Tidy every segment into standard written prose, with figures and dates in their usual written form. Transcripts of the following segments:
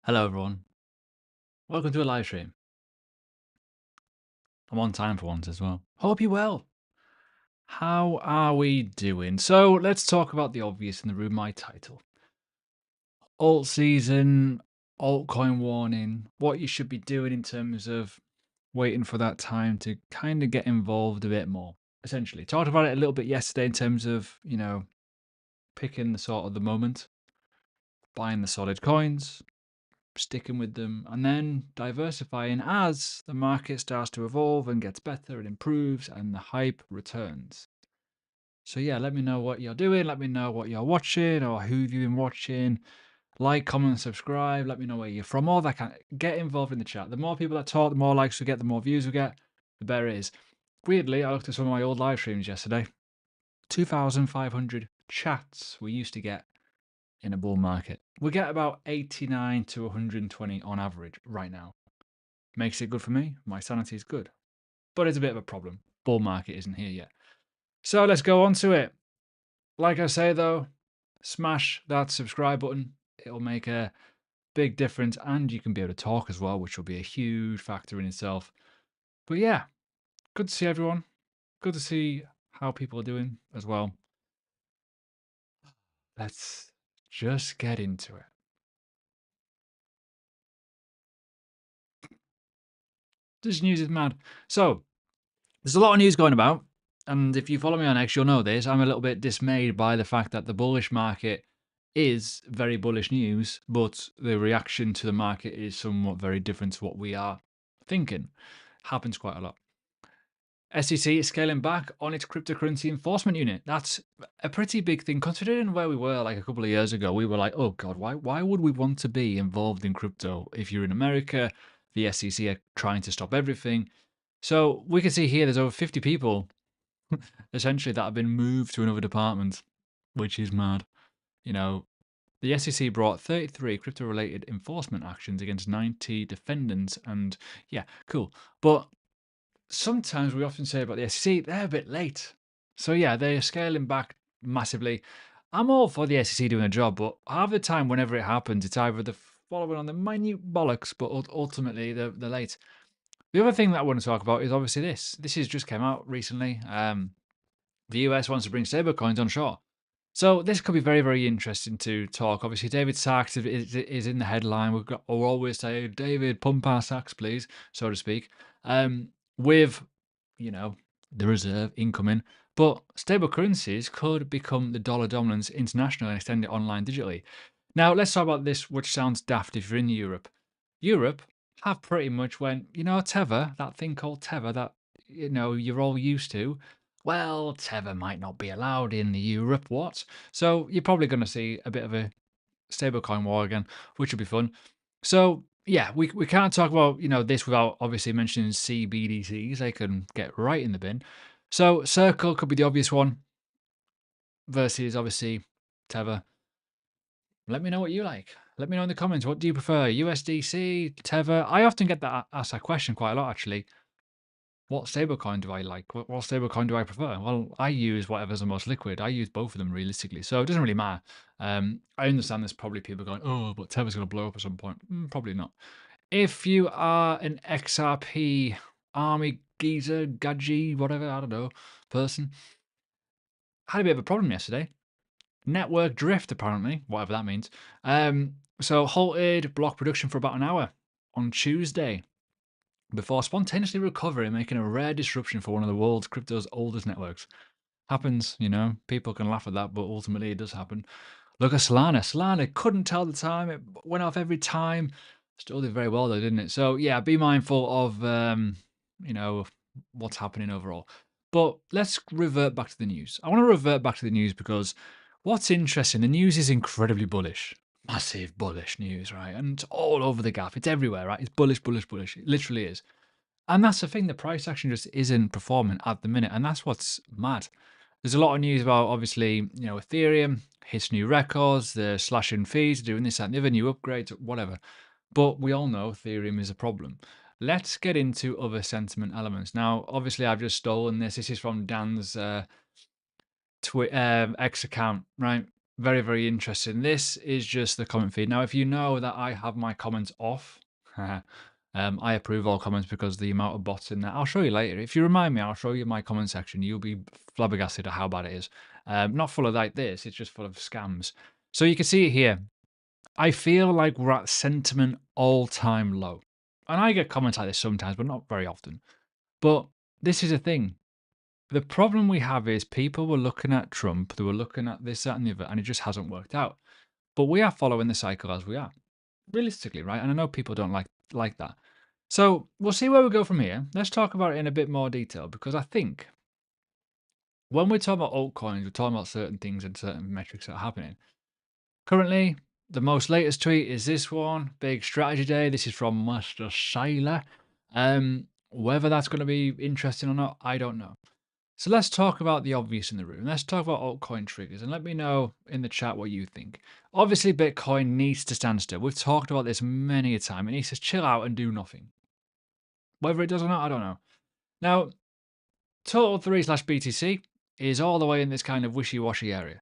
Hello, everyone. Welcome to a live stream. I'm on time for once as well. Hope you're well. How are we doing? So let's talk about the obvious in the room. My title: alt season, altcoin warning. What you should be doing in terms of waiting for that time to kind of get involved a bit more. Essentially, talked about it a little bit yesterday in terms of picking the sort of the moment, buying the solid coins, sticking with them, and then diversifying as the market starts to evolve and gets better and improves and the hype returns. So yeah, let me know what you're doing. Let me know what you're watching or who you've been watching. Like, comment, subscribe. Let me know where you're from. All that kind of, get involved in the chat. The more people that talk, the more likes we get, the more views we get, the better it is. Weirdly, I looked at some of my old live streams yesterday. 2,500 chats we used to get in a bull market. We get about 89 to 120 on average right now. Makes it good for me. My sanity is good. But it's a bit of a problem. Bull market isn't here yet. So let's go on to it. Like I say though, smash that subscribe button. It'll make a big difference and you can be able to talk as well, which will be a huge factor in itself. But yeah, good to see everyone. Good to see how people are doing as well. Let's just get into it. This news is mad. So, there's a lot of news going about. And if you follow me on X, you'll know this. I'm a little bit dismayed by the fact that the bullish market is very bullish news, but the reaction to the market is somewhat very different to what we are thinking. Happens quite a lot. SEC is scaling back on its cryptocurrency enforcement unit. That's a pretty big thing, considering where we were like a couple of years ago. We were like, oh God, why would we want to be involved in crypto? If you're in America, the SEC are trying to stop everything. So we can see here there's over 50 people essentially that have been moved to another department, which is mad. You know, the SEC brought 33 crypto-related enforcement actions against 90 defendants, and yeah, cool. But sometimes we often say about the SEC, they're a bit late. So yeah, they're scaling back massively. I'm all for the SEC doing a job, but half the time, whenever it happens, it's either the following on the minute bollocks, but ultimately they're late. The other thing that I want to talk about is obviously this. This has just came out recently. The US wants to bring stablecoins onshore. So this could be very, very interesting to talk. Obviously, David Sachs is in the headline. We're always say, David, pump our sacks, please, so to speak. With, the reserve incoming. But stable currencies could become the dollar dominance internationally and extend it online digitally. Now, let's talk about this, which sounds daft if you're in Europe. Europe have pretty much went, Tether, that thing called Tether that, you're all used to. Well, Tether might not be allowed in Europe, what? So you're probably going to see a bit of a stablecoin war again, which will be fun. So yeah, we can't talk about, this without obviously mentioning CBDCs. They can get right in the bin. So Circle could be the obvious one versus obviously Tether. Let me know what you like. Let me know in the comments. What do you prefer? USDC, Tether? I often get asked that question quite a lot, actually. What stablecoin do I like? What stablecoin do I prefer? Well, I use whatever's the most liquid. I use both of them realistically, so it doesn't really matter. I understand there's probably people going, oh, but Tether's going to blow up at some point. Probably not. If you are an XRP army geezer, gadgy, whatever, I don't know, person, had a bit of a problem yesterday. Network drift, apparently, whatever that means. So halted block production for about an hour on Tuesday before spontaneously recovering, making a rare disruption for one of the world's crypto's oldest networks. Happens, people can laugh at that, but ultimately it does happen. Look at Solana. Solana couldn't tell the time. It went off every time. Still did very well though, didn't it? So yeah, be mindful of, what's happening overall. But let's revert back to the news. I want to revert back to the news because what's interesting, the news is incredibly bullish. Massive bullish news, right? And it's all over the gap. It's everywhere, right? It's bullish, bullish, bullish. It literally is. And that's the thing, the price action just isn't performing at the minute. And that's what's mad. There's a lot of news about, obviously, Ethereum hits new records, they're slashing fees, doing this, that, and the other, new upgrades, whatever. But we all know Ethereum is a problem. Let's get into other sentiment elements. Now, obviously, I've just stolen this. This is from Dan's X account, right? Very, very interesting. This is just the comment feed. Now, if you know that I have my comments off, I approve all comments because the amount of bots in there. I'll show you later. If you remind me, I'll show you my comment section. You'll be flabbergasted at how bad it is. Not full of like this, it's just full of scams. So you can see it here. I feel like we're at sentiment all-time low. And I get comments like this sometimes, but not very often. But this is a thing. The problem we have is people were looking at Trump, they were looking at this, that, and the other, and it just hasn't worked out. But we are following the cycle as we are, realistically, right? And I know people don't like that. So we'll see where we go from here. Let's talk about it in a bit more detail, because I think when we're talking about altcoins, we're talking about certain things and certain metrics that are happening. Currently, the most latest tweet is this one, Big Strategy Day. This is from Master Sailor. Whether that's going to be interesting or not, I don't know. So let's talk about the obvious in the room. Let's talk about altcoin triggers and let me know in the chat what you think. Obviously, Bitcoin needs to stand still. We've talked about this many a time. It needs to chill out and do nothing. Whether it does or not, I don't know. Now, Total 3/BTC is all the way in this kind of wishy-washy area.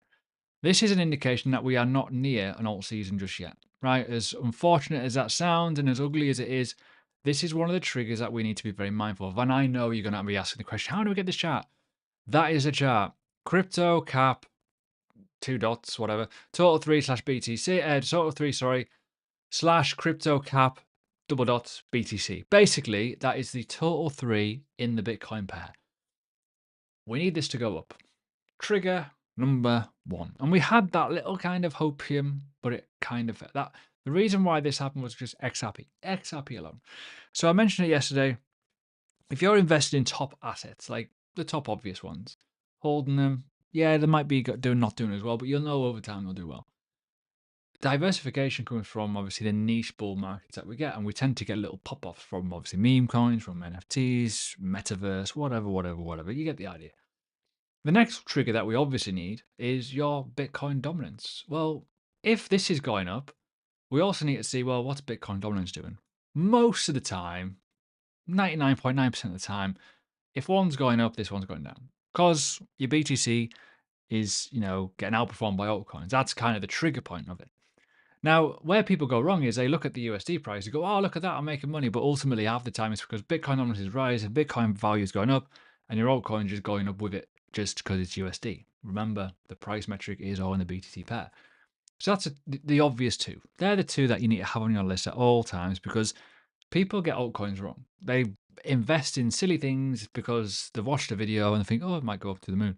This is an indication that we are not near an alt season just yet, right? As unfortunate as that sounds and as ugly as it is, this is one of the triggers that we need to be very mindful of. And I know you're going to be asking the question, how do we get this chart? That is a chart. Crypto cap, 2 dots, whatever. Total 3/BTC, total 3, sorry, slash crypto cap, double dots, BTC. Basically, that is the total 3 in the Bitcoin pair. We need this to go up. Trigger number 1. And we had that little kind of hopium, but it kind of that. The reason why this happened was just XRP alone. So I mentioned it yesterday. If you're invested in top assets, like the top obvious ones, holding them, yeah, they might be not doing as well, but you'll know over time they'll do well. Diversification comes from obviously the niche bull markets that we get, and we tend to get little pop-offs from obviously meme coins, from NFTs, metaverse, whatever. You get the idea. The next trigger that we obviously need is your Bitcoin dominance. Well, if this is going up, we also need to see, well, what's Bitcoin dominance doing? Most of the time, 99.9% of the time, if one's going up, this one's going down. Because your BTC is, getting outperformed by altcoins. That's kind of the trigger point of it. Now, where people go wrong is they look at the USD price and go, oh, look at that, I'm making money. But ultimately, half the time it's because Bitcoin dominance is rising, Bitcoin value is going up, and your altcoin is just going up with it just because it's USD. Remember, the price metric is all in the BTC pair. So that's the obvious two. They're the two that you need to have on your list at all times because people get altcoins wrong. They invest in silly things because they've watched a video and they think, oh, it might go up to the moon.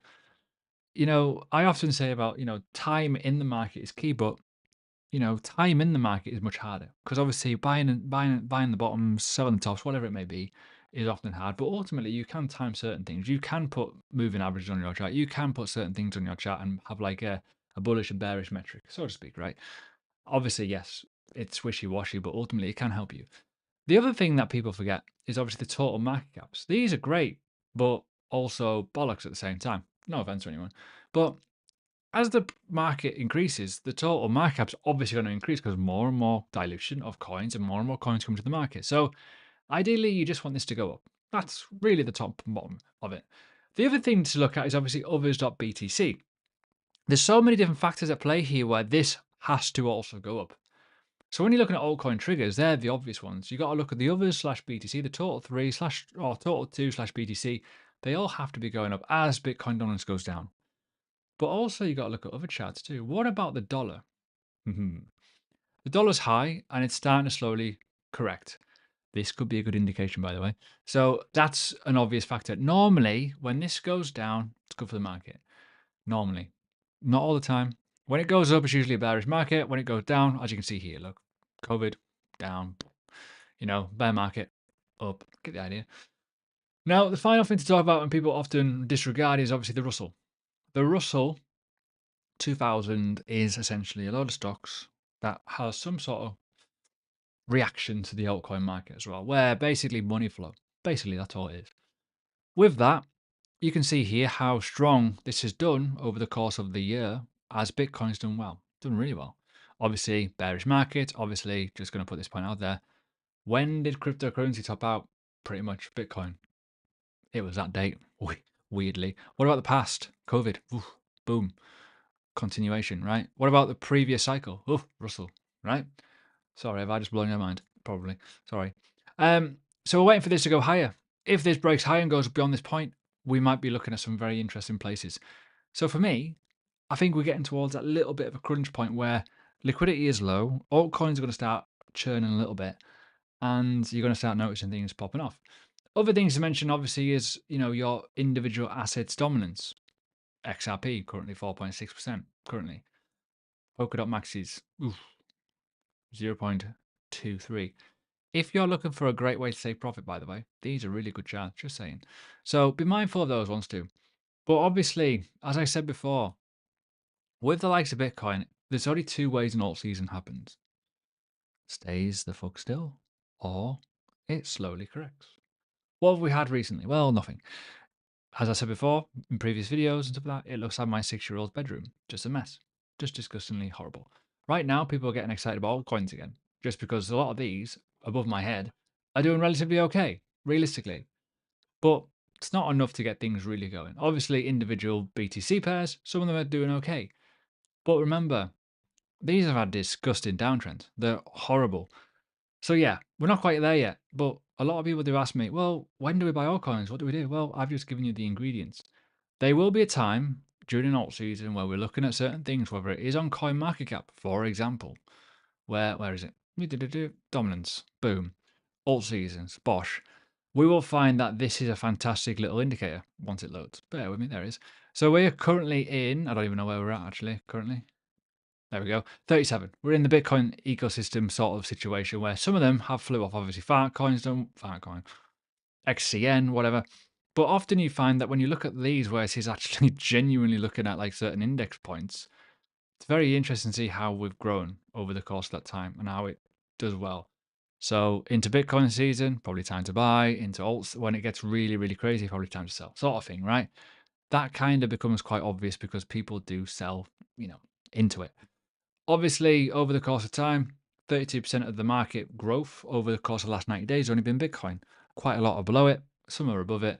I often say about, time in the market is key, but time in the market is much harder because obviously buying the bottoms, selling the tops, whatever it may be, is often hard. But ultimately, you can time certain things. You can put moving averages on your chart. You can put certain things on your chart and have like a bullish and bearish metric, so to speak, right? Obviously, yes, it's wishy-washy, but ultimately it can help you. The other thing that people forget is obviously the total market caps. These are great, but also bollocks at the same time. No offense to anyone, but as the market increases, the total market cap's obviously going to increase because more and more dilution of coins and more coins come to the market. So ideally, you just want this to go up. That's really the top and bottom of it. The other thing to look at is obviously others.btc. There's so many different factors at play here where this has to also go up. So when you're looking at altcoin triggers, they're the obvious ones. You got to look at the others/BTC, the total 3 slash or total 2/BTC. They all have to be going up as Bitcoin dominance goes down. But also you got to look at other charts too. What about the dollar? The dollar's high and it's starting to slowly correct. This could be a good indication, by the way. So that's an obvious factor. Normally, when this goes down, it's good for the market. Normally, not all the time. When it goes up, it's usually a bearish market. When it goes down, as you can see here, look, COVID, down, bear market, up. Get the idea. Now, the final thing to talk about and people often disregard is obviously the Russell. The Russell 2000 is essentially a load of stocks that has some sort of reaction to the altcoin market as well, where basically money flow. Basically, that's all it is. With that, you can see here how strong this has done over the course of the year as Bitcoin's done well, done really well. Obviously, bearish market, obviously, just going to put this point out there. When did cryptocurrency top out? Pretty much Bitcoin. It was that date, weirdly. What about the past? COVID, oof, boom. continuation, right? What about the previous cycle? Oh, Russell, right? Sorry, have I just blown your mind? Probably. Sorry. So we're waiting for this to go higher. If this breaks higher and goes beyond this point, we might be looking at some very interesting places. So for me, I think we're getting towards that little bit of a crunch point where liquidity is low, altcoins are going to start churning a little bit, and you're going to start noticing things popping off. Other things to mention, obviously, is your individual assets dominance. XRP currently 4.6%. Currently, Polkadot maxis 0.23. If you're looking for a great way to save profit, by the way, these are really good charts. Just saying. So be mindful of those ones too. But obviously, as I said before, with the likes of Bitcoin, there's only two ways an alt season happens: stays the fuck still, or it slowly corrects. What have we had recently? Well, nothing. As I said before in previous videos and stuff like that, it looks like my 6-year-old's bedroom. Just a mess. Just disgustingly horrible. Right now, people are getting excited about altcoins again, just because a lot of these, above my head, are doing relatively okay, realistically. But it's not enough to get things really going. Obviously, individual BTC pairs, some of them are doing okay. But remember, these have had disgusting downtrends. They're horrible. So yeah, we're not quite there yet, but a lot of people do ask me, well, when do we buy altcoins? What do we do? Well, I've just given you the ingredients. There will be a time during an alt season where we're looking at certain things, whether it is on CoinMarketCap, for example. Where is it? Dominance. Boom. Alt seasons. Bosh. We will find that this is a fantastic little indicator once it loads. Bear with me, there it is. So we're currently in, I don't even know where we're at actually, currently. There we go. 37. We're in the Bitcoin ecosystem sort of situation where some of them have flew off. Obviously, Fartcoins don't. Fartcoin, XCN, whatever. But often you find that when you look at these, where he's actually genuinely looking at like certain index points, it's very interesting to see how we've grown over the course of that time and how it does well. So into Bitcoin season, probably time to buy. Into alts, when it gets really, really crazy, probably time to sell. Sort of thing, right? That kind of becomes quite obvious because people do sell, into it. Obviously, over the course of time, 32% of the market growth over the course of the last 90 days has only been Bitcoin. Quite a lot are below it, some are above it,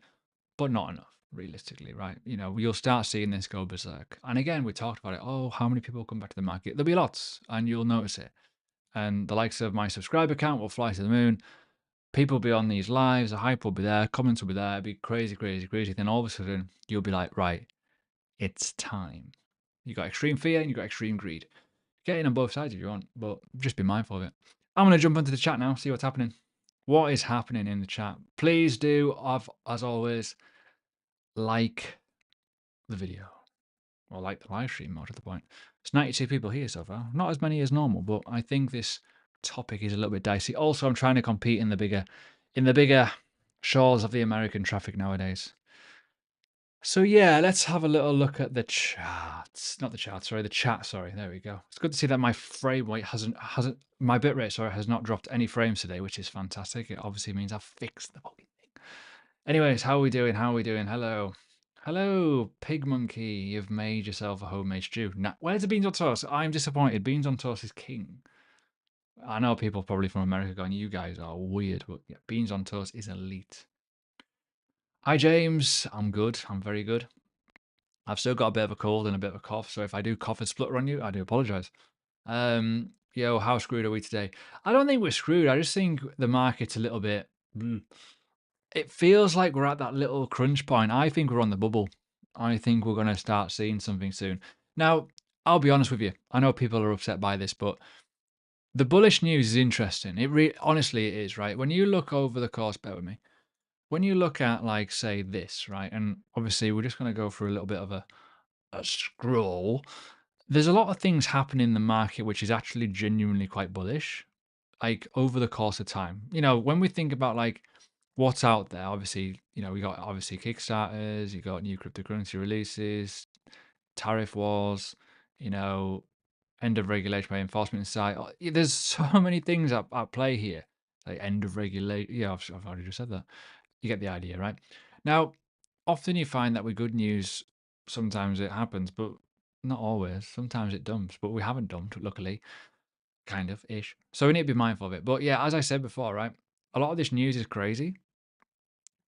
but not enough, realistically, right? You'll start seeing this go berserk. And again, we talked about it. Oh, how many people come back to the market? There'll be lots, and you'll notice it. And the likes of my subscriber count will fly to the moon. People will be on these lives, the hype will be there, comments will be there, it'll be crazy, crazy, crazy. Then all of a sudden, you'll be like, right, it's time. You got extreme fear and you got extreme greed. Get in on both sides if you want, but just be mindful of it. I'm going to jump into the chat now, see what's happening. What is happening in the chat? Please do, as always, like the video. Or like the live stream, more to the point. It's 92 people here so far. Not as many as normal, but I think this topic is a little bit dicey. Also, I'm trying to compete in the bigger shores of the American traffic nowadays. So yeah, let's have a little look at the charts. Not the charts, sorry, the chat, sorry. There we go. It's good to see that my frame rate my bitrate, sorry, has not dropped any frames today, which is fantastic. It obviously means I've fixed the fucking thing. Anyways, how are we doing? How are we doing? Hello. Hello, Pig Monkey. You've made yourself a homemade stew. Nah, where's the beans on toast? I'm disappointed. Beans on toast is king. I know people probably from America going, you guys are weird, but yeah, beans on toast is elite. Hi, James. I'm good. I'm very good. I've still got a bit of a cold and a bit of a cough, so if I do cough and splutter on you, I do apologise. Yo, how screwed are we today? I don't think we're screwed. I just think the market's a little bit... It feels like we're at that little crunch point. I think we're on the bubble. I think we're going to start seeing something soon. Now, I'll be honest with you. I know people are upset by this, but the bullish news is interesting. Honestly, it is, right? When you look over the course, bear with me. When you look at, like, say, this, right? And obviously, we're just going to go through a little bit of a scroll. There's a lot of things happening in the market which is actually genuinely quite bullish, like over the course of time. When we think about like what's out there, obviously, we got obviously Kickstarters, you got new cryptocurrency releases, tariff wars, end of regulation by enforcement side. There's so many things at play here. Like end of regulation. Yeah, I've already just said that. You get the idea, right? Now, often you find that with good news, sometimes it happens, but not always. Sometimes it dumps, but we haven't dumped, luckily, kind of ish. So we need to be mindful of it. But yeah, as I said before, right, a lot of this news is crazy.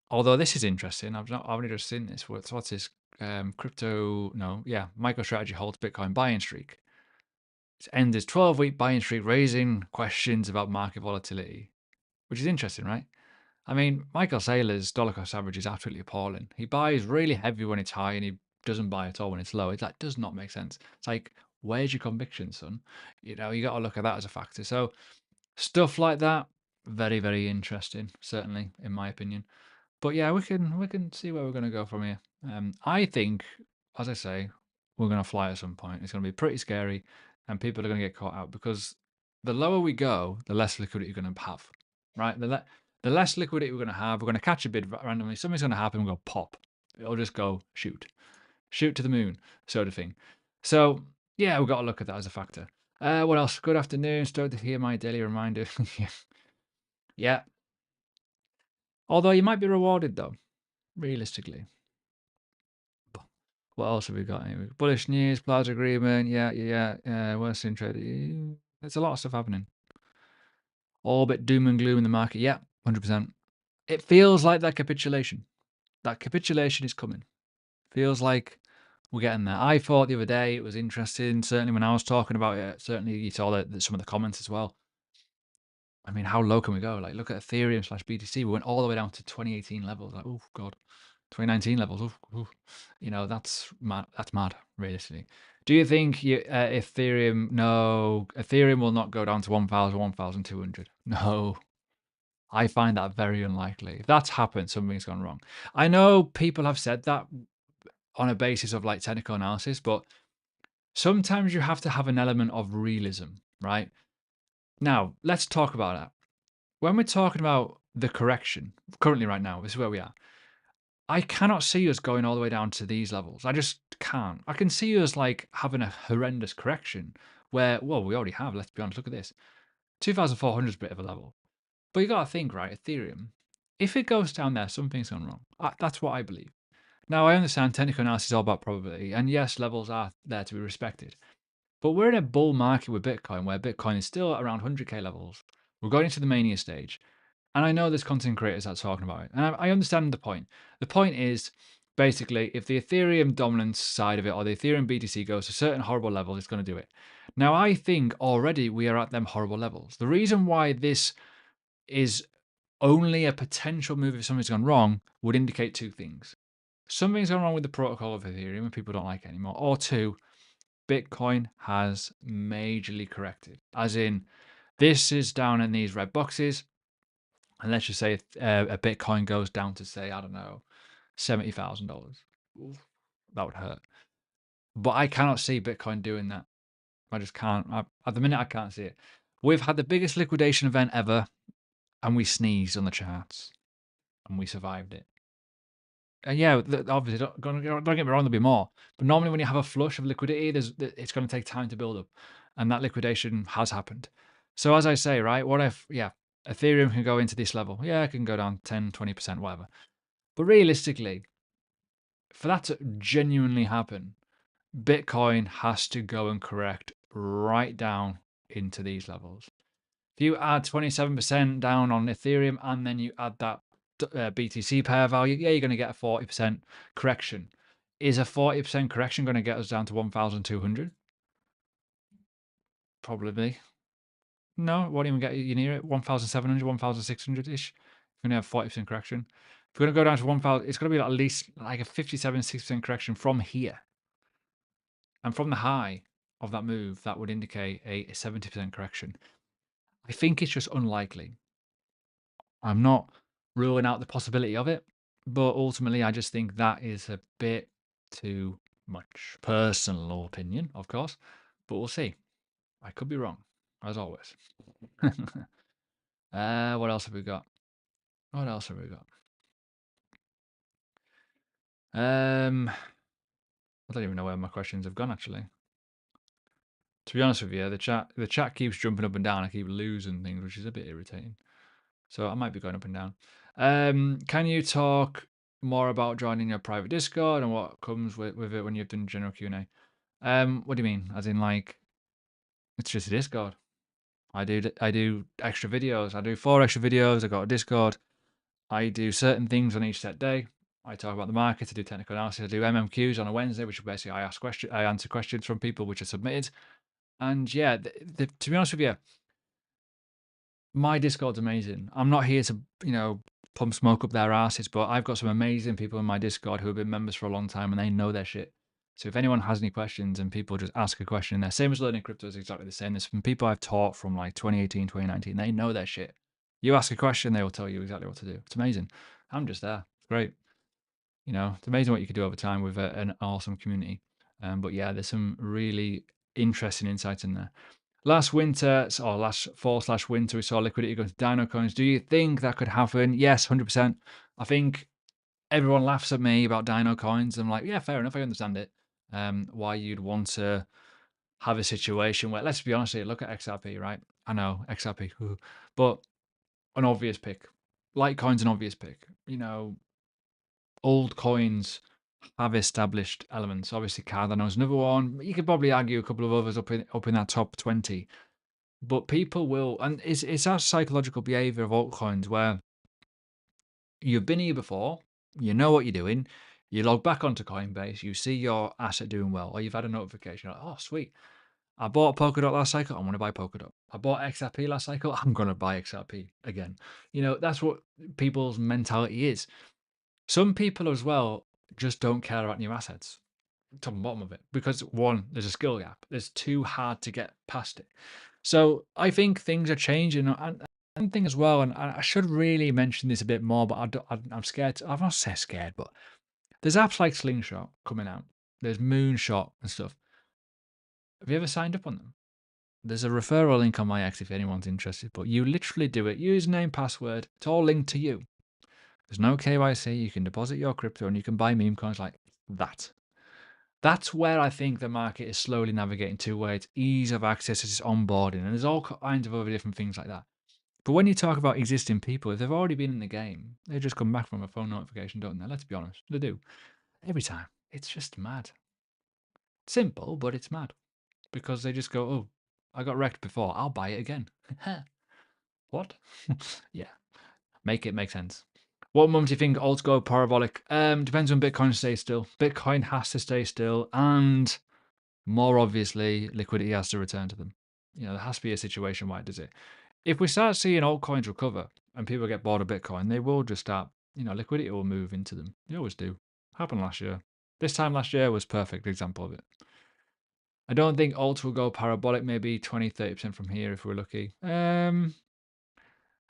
Although this is interesting. I've only just seen this. What's this? MicroStrategy holds Bitcoin buying streak. It ends its 12-week buying streak, raising questions about market volatility, which is interesting, right? I mean, Michael Saylor's dollar cost average is absolutely appalling. He buys really heavy when it's high and he doesn't buy at all when it's low. That does not make sense. It's like, where's your conviction, son? You got to look at that as a factor. So stuff like that, very, very interesting, certainly, in my opinion. But yeah, we can see where we're going to go from here. I think, as I say, we're going to fly at some point. It's going to be pretty scary, and people are going to get caught out because the lower we go, the less liquidity you're going to have, right? The less liquidity we're going to have, we're going to catch a bid randomly. Something's going to happen. We'll go pop. It'll just go shoot to the moon, sort of thing. So yeah, we've got to look at that as a factor. What else? Good afternoon. Stoked to hear my daily reminder. Yeah. Although you might be rewarded though, realistically. What else have we got? Bullish news, Plaza agreement. Yeah. Worst in trade. There's a lot of stuff happening. All bit doom and gloom in the market. Yeah, 100%. It feels like that capitulation. That capitulation is coming. Feels like we're getting there. I thought the other day it was interesting. Certainly when I was talking about it, certainly you saw some of the comments as well. I mean, how low can we go? Like, look at Ethereum / BTC. We went all the way down to 2018 levels. Like, oh God, 2019 levels. Oof. That's mad. That's mad, realistically. Do you think Ethereum? No, Ethereum will not go down to 1,000, 1,200. No, I find that very unlikely. If that's happened, something's gone wrong. I know people have said that on a basis of like technical analysis, but sometimes you have to have an element of realism, right? Now, let's talk about that. When we're talking about the correction, currently right now, this is where we are. I cannot see us going all the way down to these levels. I just can't. I can see us like having a horrendous correction where, well, we already have, let's be honest, look at this. 2,400 is a bit of a level. But you got to think, right, Ethereum, if it goes down there, something's gone wrong. That's what I believe. Now, I understand technical analysis is all about probability, and yes, levels are there to be respected. But we're in a bull market with Bitcoin where Bitcoin is still around 100K levels. We're going into the mania stage. And I know there's content creators that are talking about it. And I understand the point. The point is basically if the Ethereum dominance side of it or the Ethereum BTC goes to certain horrible levels, it's going to do it. Now, I think already we are at them horrible levels. The reason why this is only a potential move if something's gone wrong would indicate two things. Something's gone wrong with the protocol of Ethereum and people don't like it anymore. Or two, Bitcoin has majorly corrected. As in, this is down in these red boxes. And let's just say a Bitcoin goes down to, say, I don't know, $70,000. That would hurt. But I cannot see Bitcoin doing that. I just can't. At the minute, I can't see it. We've had the biggest liquidation event ever, and we sneezed on the charts, and we survived it. And yeah, obviously, don't get me wrong, there'll be more. But normally when you have a flush of liquidity, it's going to take time to build up. And that liquidation has happened. So as I say, right, what if, Ethereum can go into this level. Yeah, it can go down 10, 20%, whatever. But realistically, for that to genuinely happen, Bitcoin has to go and correct right down into these levels. If you add 27% down on Ethereum and then you add that BTC pair value, you're going to get a 40% correction. Is a 40% correction going to get us down to 1,200? Probably. No, it won't even get you near it. 1,700, 1,600-ish. You're going to have 40% correction. If you're going to go down to 1,000, it's going to be at least like a 57, 60% correction from here. And from the high of that move, that would indicate a 70% correction. I think it's just unlikely. I'm not ruling out the possibility of it, but ultimately I just think that is a bit too much. Personal opinion, of course, but we'll see. I could be wrong, as always. What else have we got? I don't even know where my questions have gone, actually. To be honest with you, the chat keeps jumping up and down. I keep losing things, which is a bit irritating. So I might be going up and down. Can you talk more about joining your private Discord and what comes with it when you've done general Q&A? What do you mean? As in, like, it's just a Discord. I do extra videos. I do 4 extra videos. I got a Discord. I do certain things on each set day. I talk about the market, I do technical analysis, I do MMQs on a Wednesday, which basically I answer questions from people which are submitted. And yeah, to be honest with you, my Discord's amazing. I'm not here to, pump smoke up their asses, but I've got some amazing people in my Discord who have been members for a long time and they know their shit. So if anyone has any questions and people just ask a question in there, same as learning crypto is exactly the same. There's some people I've taught from like 2018, 2019, they know their shit. You ask a question, they will tell you exactly what to do. It's amazing. I'm just there. It's great. It's amazing what you could do over time with an awesome community. But yeah, there's some really interesting insights in there. Last winter, or last fall/winter, we saw liquidity go to Dino coins. Do you think that could happen? Yes, 100%. I think everyone laughs at me about Dino coins. I'm like, yeah, fair enough. I understand it. Why you'd want to have a situation where, let's be honest here, look at XRP, right? I know, XRP, but an obvious pick. Litecoin's an obvious pick. Old coins have established elements. Obviously, Cardano's another one. You could probably argue a couple of others up in that top 20. But people will, and it's that psychological behavior of altcoins where you've been here before, you know what you're doing, you log back onto Coinbase, you see your asset doing well, or you've had a notification, like, oh, sweet. I bought Polkadot last cycle, I'm going to buy Polkadot. I bought XRP last cycle, I'm going to buy XRP again. That's what people's mentality is. Some people as well just don't care about new assets, top and bottom of it, because one, there's a skill gap. It's too hard to get past it. So I think things are changing. And one thing as well, and I should really mention this a bit more, but I'm scared. I'm not say scared, but there's apps like Slingshot coming out. There's Moonshot and stuff. Have you ever signed up on them? There's a referral link on my X if anyone's interested, but you literally do it. Username, password, it's all linked to you. There's no KYC. You can deposit your crypto and you can buy meme coins like that. That's where I think the market is slowly navigating to, where it's ease of access, it's onboarding, and there's all kinds of other different things like that. But when you talk about existing people, if they've already been in the game, they just come back from a phone notification, don't they? Let's be honest, they do. Every time. It's just mad. Simple, but it's mad. Because they just go, oh, I got wrecked before, I'll buy it again. What? Yeah. Make it make sense. What month do you think alts go parabolic? Depends on Bitcoin stays still. Bitcoin has to stay still, and more obviously, liquidity has to return to them. There has to be a situation where it does it. If we start seeing altcoins recover and people get bored of Bitcoin, they will just start, liquidity will move into them. They always do. Happened last year. This time last year was a perfect example of it. I don't think alts will go parabolic, maybe 20-30% from here if we're lucky.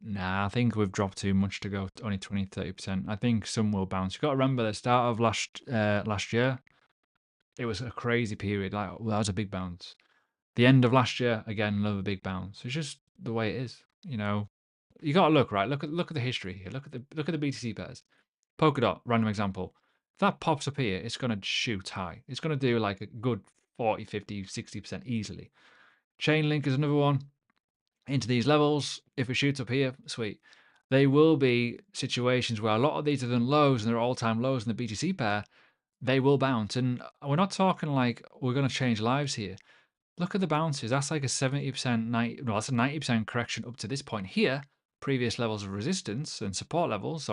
Nah, I think we've dropped too much to go only 20-30%. I think some will bounce. You've got to remember the start of last year, it was a crazy period. Like, well, that was a big bounce. The end of last year, again, another big bounce. It's just the way it is. You got to look, right. Look at the history here. Look at the BTC pairs. Polkadot, random example. If that pops up here, it's going to shoot high. It's going to do like a good 40, 50, 60% easily. Chainlink is another one. Into these levels, if it shoots up here, sweet. There will be situations where a lot of these are done lows and they're all-time lows in the BTC pair. They will bounce. And we're not talking like we're going to change lives here. Look at the bounces. That's like a 70%, that's a 90% correction up to this point here. Previous levels of resistance and support levels,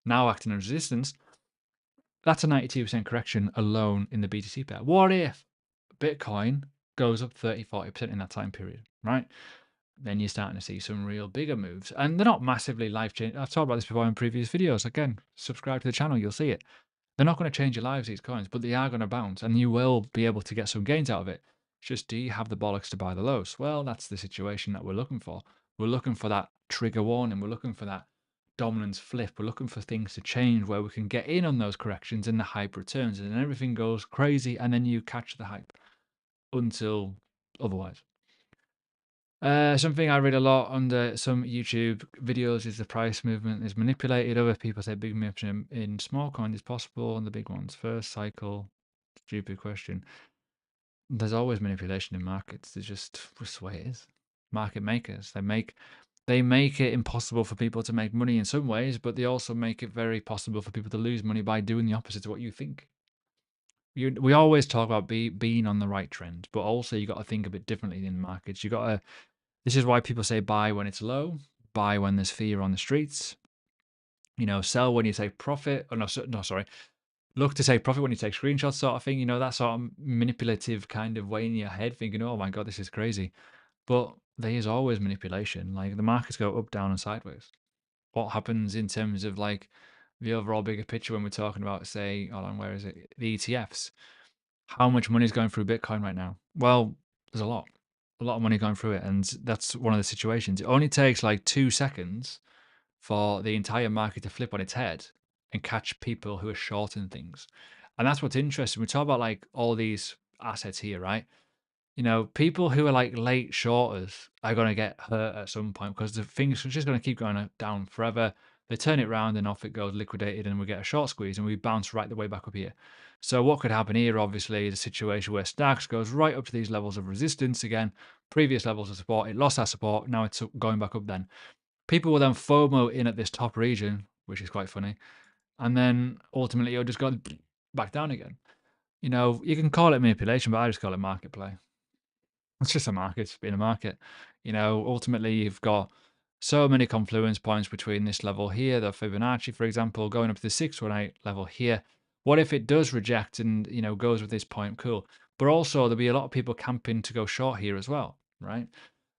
now acting as resistance. That's a 92% correction alone in the BTC pair. What if Bitcoin goes up 30-40% in that time period, right? Then you're starting to see some real bigger moves. And they're not massively life-changing. I've talked about this before in previous videos. Again, subscribe to the channel, you'll see it. They're not going to change your lives, these coins, but they are going to bounce, and you will be able to get some gains out of it. It's just, do you have the bollocks to buy the lows? Well, that's the situation that we're looking for. We're looking for that trigger warning. We're looking for that dominance flip. We're looking for things to change where we can get in on those corrections and the hype returns, and then everything goes crazy, and then you catch the hype until otherwise. Something I read a lot under some YouTube videos is the price movement is manipulated. Other people say big manipulation in small coins is possible and the big ones. First cycle, stupid question. There's always manipulation in markets. It's just the way it is. Market makers, they make it impossible for people to make money in some ways, but they also make it very possible for people to lose money by doing the opposite of what you think. We always talk about being on the right trend, but also you got to think a bit differently in markets. This is why people say buy when it's low, buy when there's fear on the streets. sell when you take profit. Oh, no, sorry. Look to take profit when you take screenshots, sort of thing. That sort of manipulative kind of way in your head, thinking, oh my God, this is crazy. But there is always manipulation. Like the markets go up, down, and sideways. What happens in terms of like the overall bigger picture when we're talking about, say, hold on, where is it? The ETFs. How much money is going through Bitcoin right now? Well, there's a lot of money going through it. And that's one of the situations. It only takes like 2 seconds for the entire market to flip on its head and catch people who are shorting things. And that's what's interesting. We talk about like all these assets here, right? People who are like late shorters are going to get hurt at some point because the things are just going to keep going down forever. They turn it around and off it goes, liquidated, and we get a short squeeze and we bounce right the way back up here. So what could happen here, obviously, is a situation where Stacks goes right up to these levels of resistance again, previous levels of support. It lost that support. Now it's going back up then. People will then FOMO in at this top region, which is quite funny. And then ultimately you'll just go back down again. You can call it manipulation, but I just call it market play. It's just a market, it's being a market. Ultimately you've got so many confluence points between this level here, the Fibonacci, for example, going up to the 618 level here. What if it does reject and, goes with this point? Cool. But also there'll be a lot of people camping to go short here as well, right?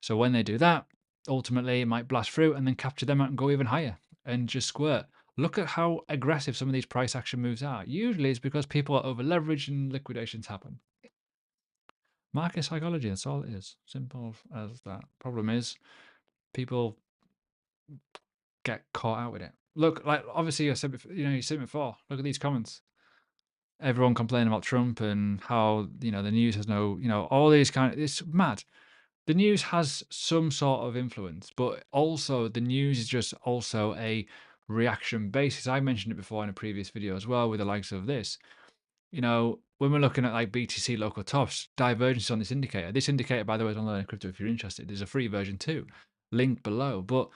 So when they do that, ultimately it might blast through and then capture them out and go even higher and just squirt. Look at how aggressive some of these price action moves are. Usually it's because people are over leveraged and liquidations happen. Market psychology, that's all it is. Simple as that. Problem is, people get caught out with it. Look, like obviously I said before, you said before, look at these comments. Everyone complaining about Trump and how, the news has no, all these it's mad. The news has some sort of influence, but also the news is just also a reaction basis. I mentioned it before in a previous video as well with the likes of this. When we're looking at like BTC local tops, divergence on this indicator. This indicator, by the way, is on Learning Crypto if you're interested. There's a free version too, linked below. But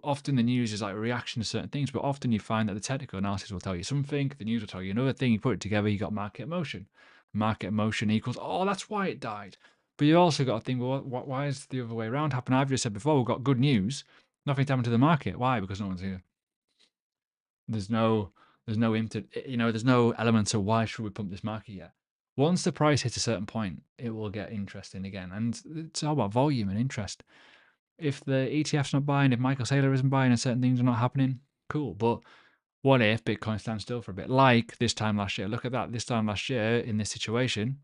often the news is like a reaction to certain things, but often you find that the technical analysis will tell you something, the news will tell you another thing. You put it together, you got market motion. Market motion equals, oh, that's why it died. But you also got to think, well, why is the other way around happening? I've just said before, we've got good news. Nothing's happened to the market. Why? Because no one's here. There's no there's no element of why should we pump this market yet. Once the price hits a certain point, it will get interesting again. And it's all about volume and interest. If the ETF's not buying, if Michael Saylor isn't buying and certain things are not happening, cool. But what if Bitcoin stands still for a bit? Like this time last year. Look at that. This time last year in this situation,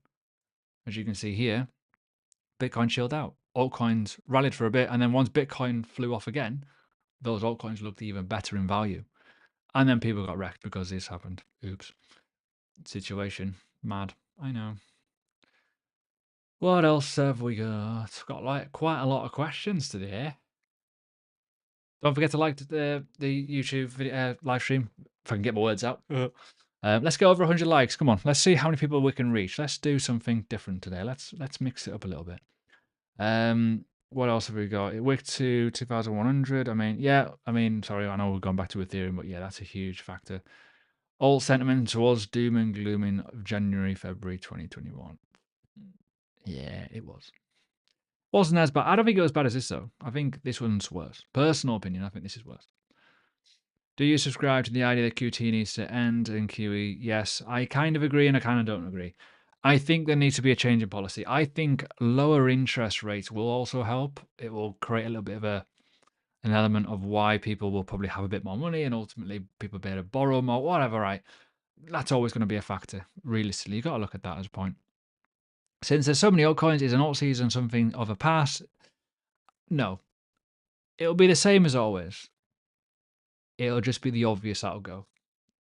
as you can see here, Bitcoin chilled out. Altcoins rallied for a bit. And then once Bitcoin flew off again, those altcoins looked even better in value. And then people got wrecked because this happened. Oops. Situation. Mad. I know. What else have we got? Got like quite a lot of questions today. Don't forget to like the YouTube video, live stream if I can get my words out. Let's go over 100 likes. Come on, let's see how many people we can reach. Let's do something different today. Let's mix it up a little bit. What else have we got? It wicked to 2,100. Sorry, I know we're going back to Ethereum, but yeah, that's a huge factor. All sentiment towards doom and glooming of January, February 2021. Yeah, it was. Wasn't as bad. I don't think it was as bad as this, though. I think this one's worse. Personal opinion, I think this is worse. Do you subscribe to the idea that QT needs to end and QE? Yes, I kind of agree and I kind of don't agree. I think there needs to be a change in policy. I think lower interest rates will also help. It will create a little bit of an element of why people will probably have a bit more money and ultimately people be able to borrow more, whatever, right? That's always going to be a factor, realistically. You've got to look at that as a point. Since there's so many altcoins, is an alt season something of a past? No. It'll be the same as always. It'll just be the obvious that'll go.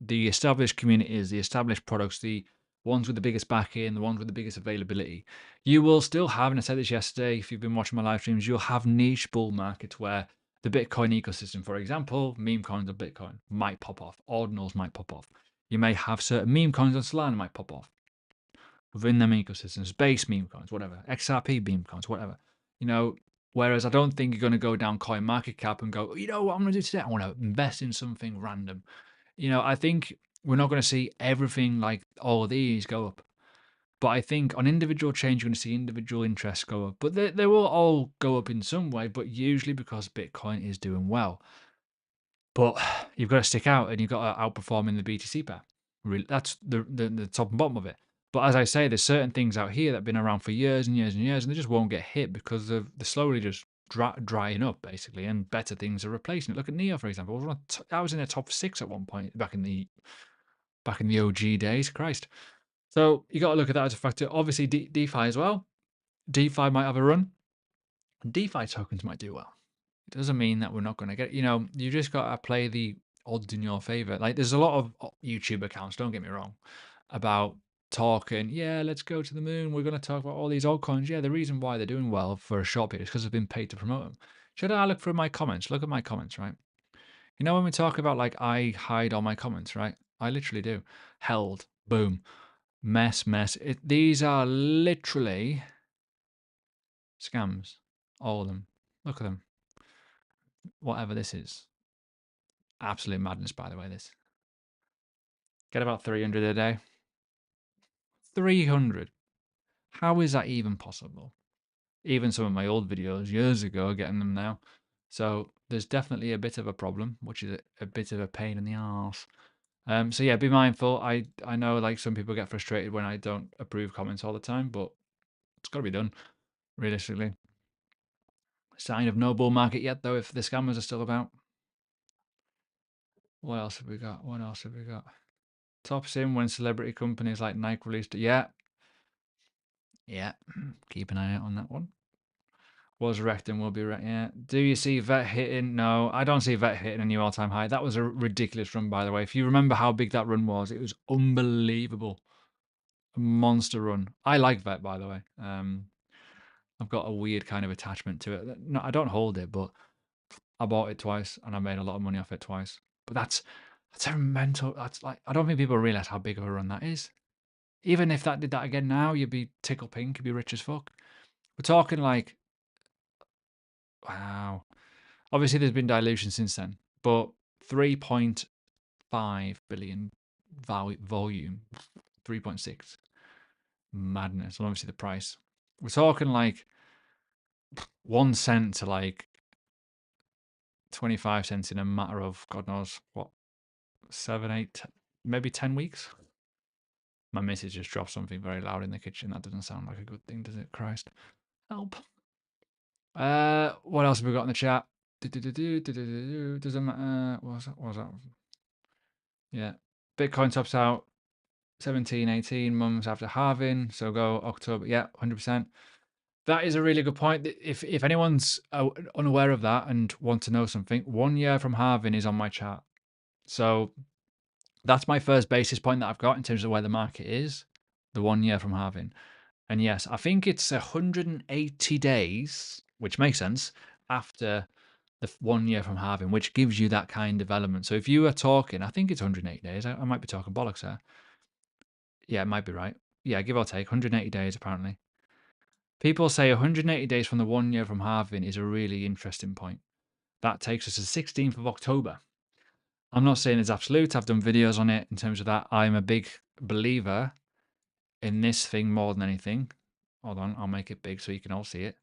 The established communities, the established products, the ones with the biggest backing, the ones with the biggest availability. You will still have, and I said this yesterday, if you've been watching my live streams, you'll have niche bull markets where the Bitcoin ecosystem, for example, meme coins of Bitcoin might pop off. Ordinals might pop off. You may have certain meme coins on Solana might pop off. Within them ecosystems, base meme coins, whatever, XRP meme coins, whatever. Whereas I don't think you're going to go down coin market cap and go, you know what I'm going to do today? I want to invest in something random. I think we're not going to see everything like all of these go up. But I think on individual change, you're going to see individual interests go up. But they will all go up in some way, but usually because Bitcoin is doing well. But you've got to stick out and you've got to outperform in the BTC pair. Really, that's the top and bottom of it. But as I say, there's certain things out here that have been around for years and years and years, and they just won't get hit because they're slowly just drying up, basically, and better things are replacing it. Look at Neo, for example. I was in the top 6 at one point back in the OG days. Christ. So you got to look at that as a factor. Obviously, DeFi as well. DeFi might have a run. DeFi tokens might do well. It doesn't mean that we're not going to get, you just got to play the odds in your favor. Like there's a lot of YouTube accounts, don't get me wrong, about talking, yeah, let's go to the moon. We're going to talk about all these altcoins. Yeah, the reason why they're doing well for a short period is because they've been paid to promote them. Should I look through my comments? Look at my comments, right? You know, when we talk about like I hide all my comments, right? I literally do. Held, boom, mess. These are literally scams. All of them. Look at them. Whatever this is. Absolute madness, by the way, this. Get about 300 a day. 300. How is that even possible? Even some of my old videos years ago are getting them now. So there's definitely a bit of a problem, which is a bit of a pain in the arse. So yeah, be mindful. I know like some people get frustrated when I don't approve comments all the time, but it's got to be done, realistically. Sign of no bull market yet, though, if the scammers are still about. What else have we got? Top sim when celebrity companies like Nike released it. Yeah. Keep an eye out on that one. Was wrecked and will be wrecked. Yeah. Do you see VET hitting? No, I don't see VET hitting a new all-time high. That was a ridiculous run, by the way. If you remember how big that run was, it was unbelievable. A monster run. I like VET, by the way. I've got a weird kind of attachment to it. No, I don't hold it, but I bought it twice and I made a lot of money off it twice. But that's a mental. That's like, I don't think people realize how big of a run that is. Even if that did that again now, you'd be tickle pink, you'd be rich as fuck. We're talking like, wow. Obviously, there's been dilution since then, but 3.5 billion volume, 3.6. Madness. And obviously, the price. We're talking like 1 cent to like 25 cents in a matter of God knows what, 7, 8, maybe 10 weeks. My missus just dropped something very loud in the kitchen. That doesn't sound like a good thing, does it? Christ. Help. What else have we got in the chat? Doesn't matter. What was that? Yeah. Bitcoin tops out 17, 18 months after halving. So go October. Yeah, 100%. That is a really good point. If anyone's unaware of that and want to know something, 1 year from halving is on my chart. So that's my first basis point that I've got in terms of where the market is, the 1 year from halving. And yes, I think it's 180 days, which makes sense, after the 1 year from halving, which gives you that kind of element. So if you are talking, I think it's 180 days. I might be talking bollocks there. Yeah, it might be right. Yeah, give or take, 180 days apparently. People say 180 days from the 1 year from halving is a really interesting point. That takes us to 16th of October. I'm not saying it's absolute. I've done videos on it in terms of that. I'm a big believer in this thing more than anything. Hold on, I'll make it big so you can all see it.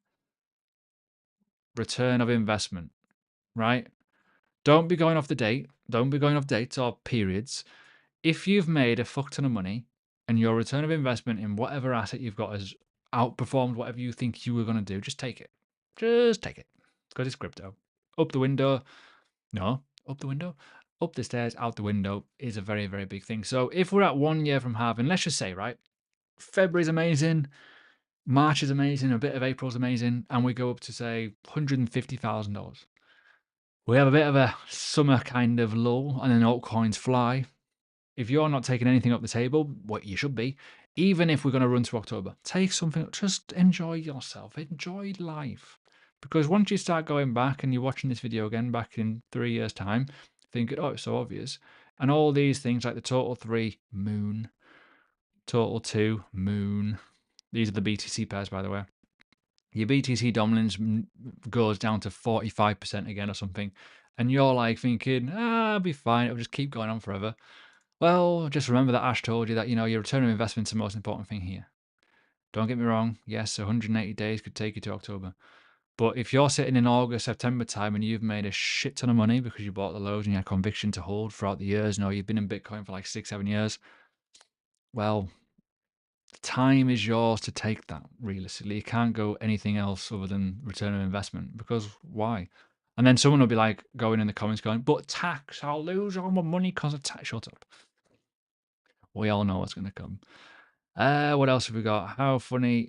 Return of investment, right? Don't be going off the date. Don't be going off dates or periods. If you've made a fuck ton of money and your return of investment in whatever asset you've got has outperformed whatever you think you were going to do, just take it. Just take it. Because it's crypto. Up the window. No, up the window. Up the stairs, out the window is a very, very big thing. So if we're at 1 year from halving, let's just say, right, February's amazing, March is amazing, a bit of April's amazing, and we go up to, say, $150,000. We have a bit of a summer kind of lull, and then altcoins fly. If you're not taking anything off the table, what you should be, even if we're going to run to October, take something, just enjoy yourself, enjoy life. Because once you start going back and you're watching this video again back in 3 years' time, thinking, oh, it's so obvious. And all these things like the total 3, moon, total 2, moon. These are the BTC pairs, by the way. Your BTC dominance goes down to 45% again or something. And you're like thinking, I'll be fine. It'll just keep going on forever. Well, just remember that Ash told you that, your return on investment is the most important thing here. Don't get me wrong. Yes, 180 days could take you to October. But if you're sitting in August, September time and you've made a shit ton of money because you bought the lows and you had conviction to hold throughout the years, you've been in Bitcoin for like 6, 7 years, well, time is yours to take that realistically. You can't go anything else other than return on investment, because why? And then someone will be like going in the comments going, but tax, I'll lose all my money because of tax. Shut up. We all know what's going to come. What else have we got? How funny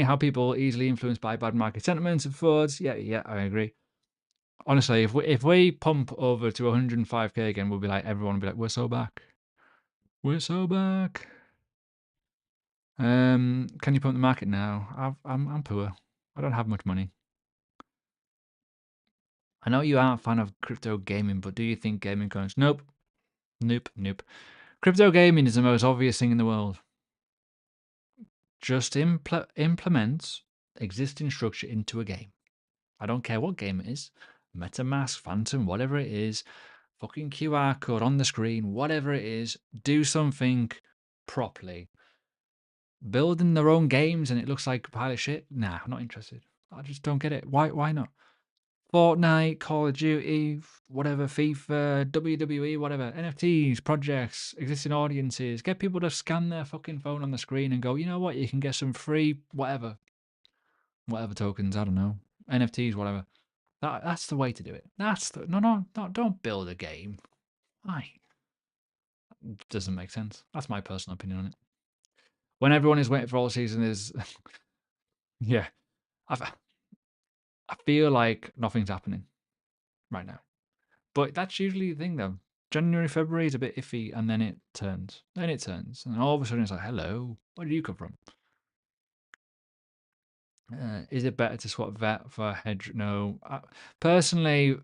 how people easily influenced by bad market sentiments and frauds. Yeah, I agree. Honestly, if we pump over to 105k again, we'll be like, everyone will be like, we're so back. We're so back. Can you pump the market now? I'm poor. I don't have much money. I know you aren't a fan of crypto gaming, but do you think gaming coins? Nope. Crypto gaming is the most obvious thing in the world. Just implement existing structure into a game. I don't care what game it is. MetaMask, Phantom, whatever it is. Fucking QR code on the screen, whatever it is. Do something properly. Building their own games and it looks like a pile of shit? Nah, I'm not interested. I just don't get it. Why not? Fortnite, Call of Duty, whatever, FIFA, WWE, whatever, NFTs, projects, existing audiences. Get people to scan their fucking phone on the screen and go, you know what, you can get some free whatever tokens, I don't know, NFTs, whatever. That's the way to do it. No, don't build a game. Why? Doesn't make sense. That's my personal opinion on it. When everyone is waiting for all season is, yeah, I feel like nothing's happening right now. But that's usually the thing, though. January, February is a bit iffy, and then it turns. And all of a sudden it's like, hello, where did you come from? Is it better to swap VET for hedge? No. Personally,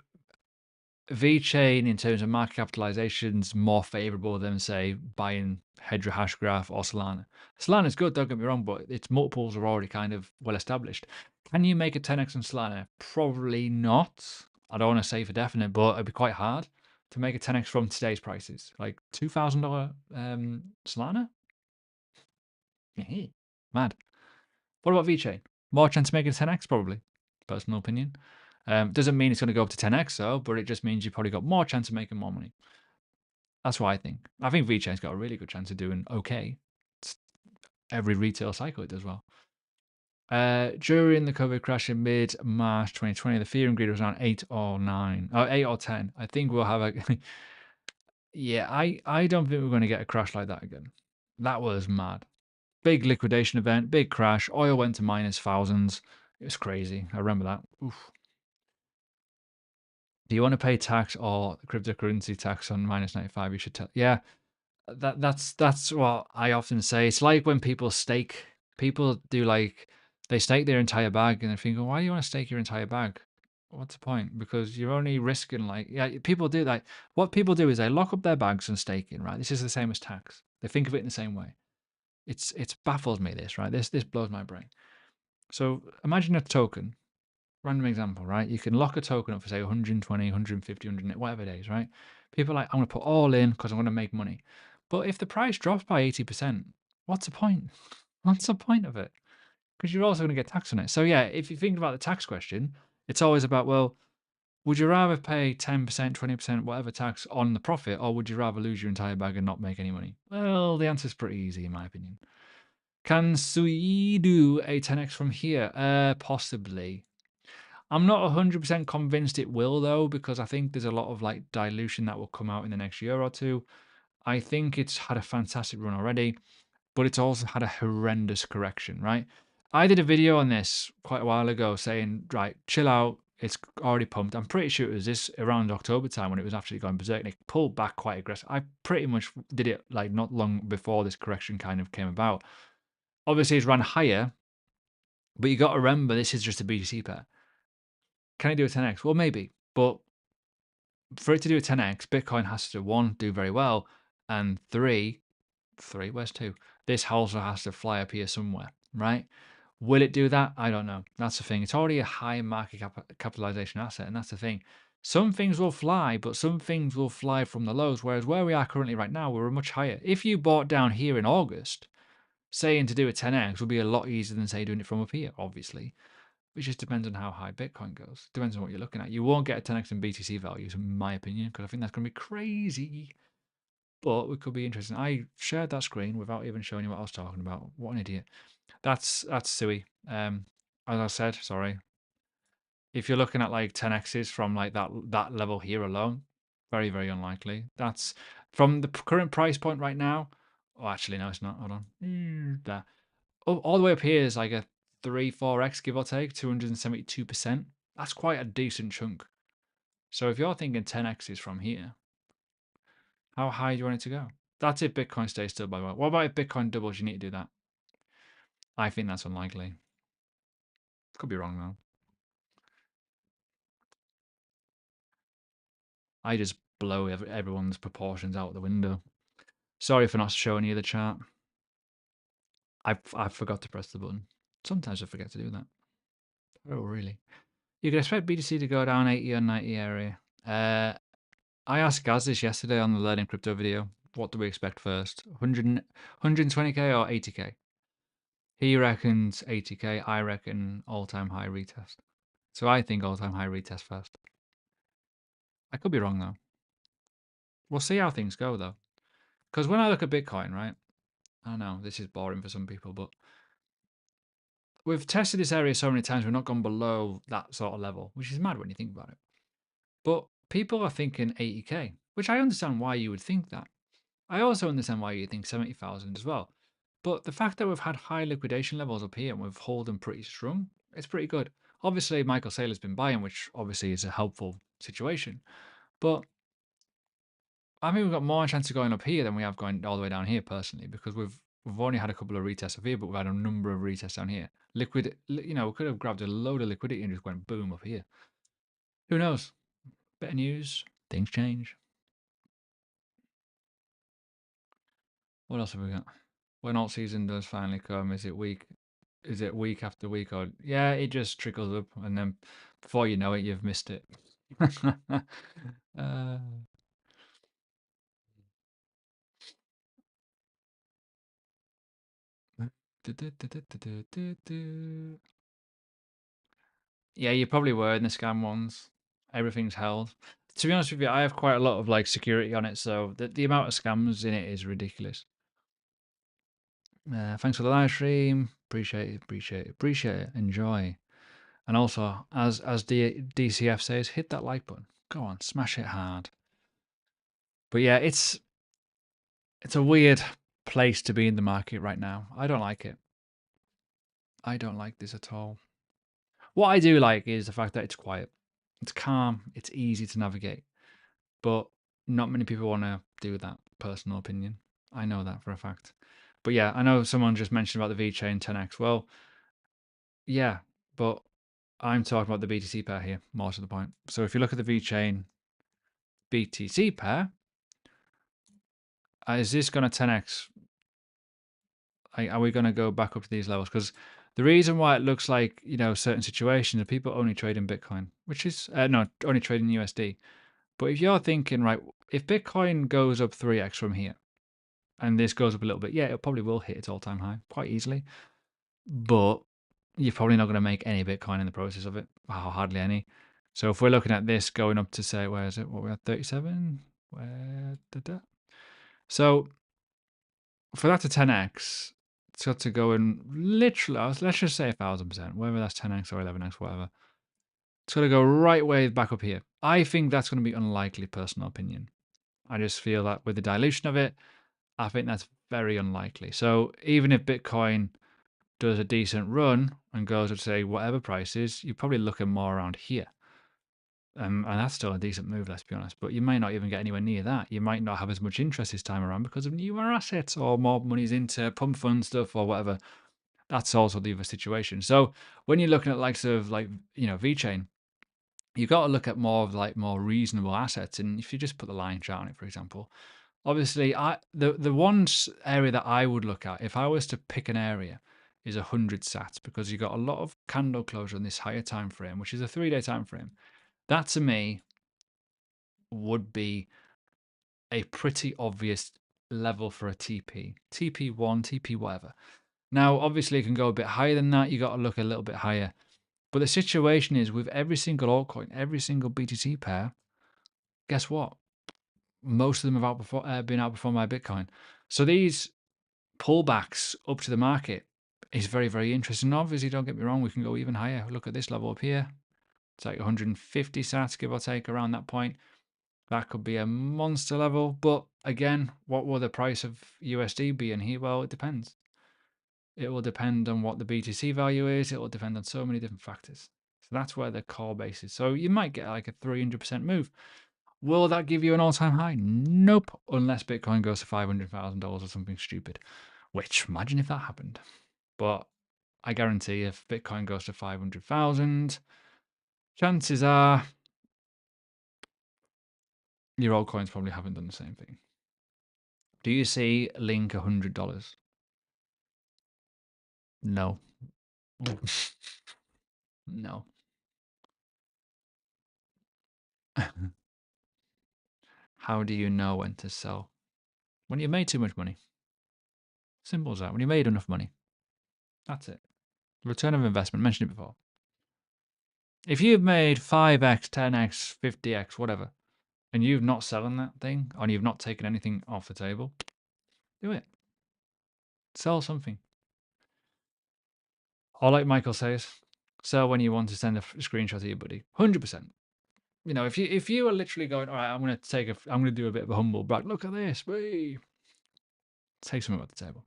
VeChain, in terms of market capitalization, is more favorable than, say, buying Hedra Hashgraph or Solana. Solana's good, don't get me wrong, but its multiples are already kind of well established. Can you make a 10x on Solana? Probably not. I don't want to say for definite, but it'd be quite hard to make a 10x from today's prices. Like $2,000 Solana? Mad. What about VeChain? More chance of making a 10x? Probably. Personal opinion. Doesn't mean it's going to go up to 10x though, but it just means you probably got more chance of making more money. That's what I think. I think VeChain's got a really good chance of doing okay. It's every retail cycle it does well. During the COVID crash in mid-March 2020, the fear and greed was around 8 or 9. Oh, 8 or 10. I think we'll have a... yeah, I don't think we're going to get a crash like that again. That was mad. Big liquidation event, big crash. Oil went to minus thousands. It was crazy. I remember that. Oof. Do you want to pay tax or cryptocurrency tax on minus 95? You should tell. Yeah, that's what I often say. It's like when people stake. People do like, they stake their entire bag and they're thinking, why do you want to stake your entire bag? What's the point? Because you're only risking like, yeah, people do that. What people do is they lock up their bags and staking, right? This is the same as tax. They think of it in the same way. It's baffles me this, right? This blows my brain. So imagine a token. Random example, right? You can lock a token up for say 120, 150, 100, whatever it is, right? People are like, I'm going to put all in because I'm going to make money. But if the price drops by 80%, what's the point? What's the point of it? Because you're also going to get taxed on it. So yeah, if you think about the tax question, it's always about, well, would you rather pay 10%, 20%, whatever tax on the profit, or would you rather lose your entire bag and not make any money? Well, the answer is pretty easy in my opinion. Can Sui do a 10x from here? Possibly. I'm not 100% convinced it will though, because I think there's a lot of like dilution that will come out in the next year or two. I think it's had a fantastic run already, but it's also had a horrendous correction, right? I did a video on this quite a while ago saying, right, chill out, it's already pumped. I'm pretty sure it was this around October time when it was actually going berserk and it pulled back quite aggressive. I pretty much did it like not long before this correction kind of came about. Obviously, it's ran higher, but you got to remember this is just a BTC pair. Can it do a 10x? Well, maybe, but for it to do a 10x, Bitcoin has to, one, do very well, and three, where's two? This also has to fly up here somewhere, right? Will it do that? I don't know. That's the thing. It's already a high market capitalization asset, and that's the thing. Some things will fly, but some things will fly from the lows, whereas where we are currently right now, we're much higher. If you bought down here in August, saying to do a 10x would be a lot easier than, say, doing it from up here, obviously. It just depends on how high Bitcoin goes. Depends on what you're looking at. You won't get a 10x in BTC values, in my opinion, because I think that's going to be crazy. But it could be interesting. I shared that screen without even showing you what I was talking about. What an idiot. That's Sui. As I said, sorry. If you're looking at like 10x's from like that level here alone, very, very unlikely. That's from the current price point right now. Oh, actually, no, it's not. Hold on. There. All the way up here is like a 3-4x, give or take, 272%. That's quite a decent chunk. So if you're thinking 10x's from here, how high do you want it to go? That's if Bitcoin stays still, by the way. What about if Bitcoin doubles? You need to do that. I think that's unlikely. Could be wrong, though. I just blow everyone's proportions out the window. Sorry for not showing you the chart. I forgot to press the button. Sometimes I forget to do that. Oh, really? You could expect BTC to go down 80 or 90 area. I asked Gaz this yesterday on the Learning Crypto video. What do we expect first? 120k or 80k? He reckons 80k. I reckon all-time high retest. So I think all-time high retest first. I could be wrong, though. We'll see how things go, though. Because when I look at Bitcoin, right? I know this is boring for some people, but we've tested this area so many times, we've not gone below that sort of level, which is mad when you think about it. But people are thinking 80k, which I understand why you would think that. I also understand why you think 70,000 as well. But the fact that we've had high liquidation levels up here and we've held them pretty strong, it's pretty good. Obviously, Michael Saylor's been buying, which obviously is a helpful situation. But I mean, we've got more chance of going up here than we have going all the way down here, personally, because we've only had a couple of retests up here, but we've had a number of retests down here. We could have grabbed a load of liquidity and just went boom up here. Who knows? Better news, things change. What else have we got? When alt season does finally come, is it week? Is it week after week? Or yeah, it just trickles up, and then before you know it, you've missed it. uh, Yeah, you probably were in the scam ones. Everything's held. To be honest with you, I have quite a lot of like security on it, so the amount of scams in it is ridiculous. Thanks for the live stream. Appreciate it, appreciate it, appreciate it. Enjoy. And also, as DCF says, hit that like button. Go on, smash it hard. But yeah, it's a weird place to be in the market right now. I don't like it. I don't like this at all. What I do like is the fact that it's quiet. It's calm. It's easy to navigate. But not many people want to do that, personal opinion. I know that for a fact. But yeah, I know someone just mentioned about the VeChain 10x. Well, yeah, but I'm talking about the BTC pair here, more to the point. So if you look at the VeChain BTC pair, is this going to 10x? Are we going to go back up to these levels? Because the reason why it looks like, certain situations are people only trading Bitcoin, which is, no, only trading USD. But if you're thinking, right, if Bitcoin goes up 3x from here, and this goes up a little bit, yeah, it probably will hit its all-time high quite easily. But you're probably not going to make any Bitcoin in the process of it, hardly any. So if we're looking at this going up to, say, where is it? What, we're at 37? So for that to 10x, it's got to go in literally, let's just say 1,000%, whether that's 10x or 11x, whatever. It's got to go right way back up here. I think that's going to be unlikely, personal opinion. I just feel that with the dilution of it, I think that's very unlikely. So even if Bitcoin does a decent run and goes to, say, whatever prices, you're probably looking more around here. And that's still a decent move, let's be honest. But you might not even get anywhere near that. You might not have as much interest this time around because of newer assets or more money's into pump fund stuff or whatever. That's also the other situation. So when you're looking at likes of VeChain, you've got to look at more of more reasonable assets. And if you just put the line chart on it, for example, obviously the one area that I would look at if I was to pick an area is 100 sats, because you've got a lot of candle closure in this higher time frame, which is a 3-day time frame. That to me would be a pretty obvious level for a TP. TP1, TP whatever. Now, obviously, it can go a bit higher than that. You got to look a little bit higher. But the situation is with every single altcoin, every single BTC pair, guess what? Most of them have been outperformed by Bitcoin. So these pullbacks up to the market is very, very interesting. Obviously, don't get me wrong, we can go even higher. Look at this level up here. It's like 150 sats, give or take, around that point. That could be a monster level. But again, what will the price of USD be in here? Well, it depends. It will depend on what the BTC value is. It will depend on so many different factors. So that's where the core base is. So you might get like a 300% move. Will that give you an all-time high? Nope, unless Bitcoin goes to $500,000 or something stupid. Which, imagine if that happened. But I guarantee if Bitcoin goes to 500,000, chances are your altcoins probably haven't done the same thing. Do you see Link $100? No. No. How do you know when to sell? When you made too much money. Simple as that. When you made enough money. That's it. Return of investment. Mentioned it before. If you've made 5x, 10x, 50x, whatever, and you've not selling that thing, and you've not taken anything off the table, do it. Sell something. Or like Michael says, sell when you want to send a screenshot to your buddy. 100%. You know, if you are literally going, all right, I'm going to do a bit of a humble brag. Look at this. Whee! Take something off the table.